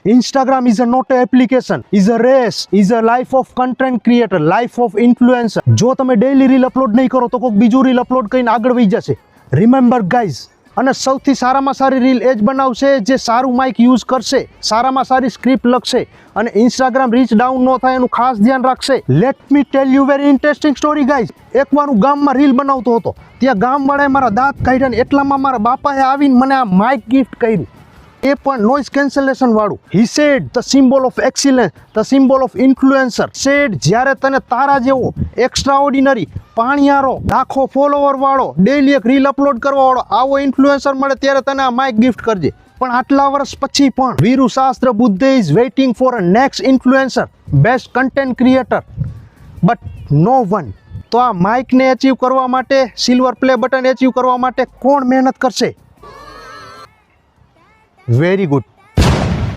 Instagram is a not a application, is a race, is a life of content creator, life of influencer. જો તમે daily reel upload નહીં કરો તો કોઈક બીજું રીલ અપલોડ કરીને આગળ વહી જશે. રિમેમ્બર ગાઈઝ, અને સૌથી સારામાં સારી રીલ એ જ બનાવશે જે સારું માઇક યુઝ કરશે, સારામાં સારી સ્ક્રિપ્ટ લખશે અને ઇન્સ્ટાગ્રામ રીચ ડાઉન ન થાય એનું ખાસ ધ્યાન રાખશે. Let me tell you very interesting story guys. એકવાર હું ગામમાં રીલ બનાવતો હતો, ત્યાં ગામવાળાએ મારા દાંત કાઢ્યા ને એટલામાં મારા બાપાએ આવીને મને આ માઇક ગિફ્ટ કર્યું, એ પણ નોઇઝ કેન્સલેશન વાળું. He said the symbol of excellence, the symbol of influencer. Said જ્યારે તને તારા જેવો એક્સ્ટ્રા ઓર્ડિનરી પાણિયારો લાખો ફોલોવર વાળો ડેઈલી એક રીલ અપલોડ કરવા વાળો આવો ઇન્ફ્લુએન્સર મળે ત્યારે તને આ માઇક ગિફ્ટ કરજે. પણ આટલા વર્ષ પછી પણ વીરુ શાસ્ત્ર બુદ્ધે is waiting for a next influencer, best content creator, but no one. તો આ માઇકને અચીવ કરવા માટે, સિલ્વર પ્લે બટન અચીવ કરવા માટે કોણ મહેનત કરશે? Very good.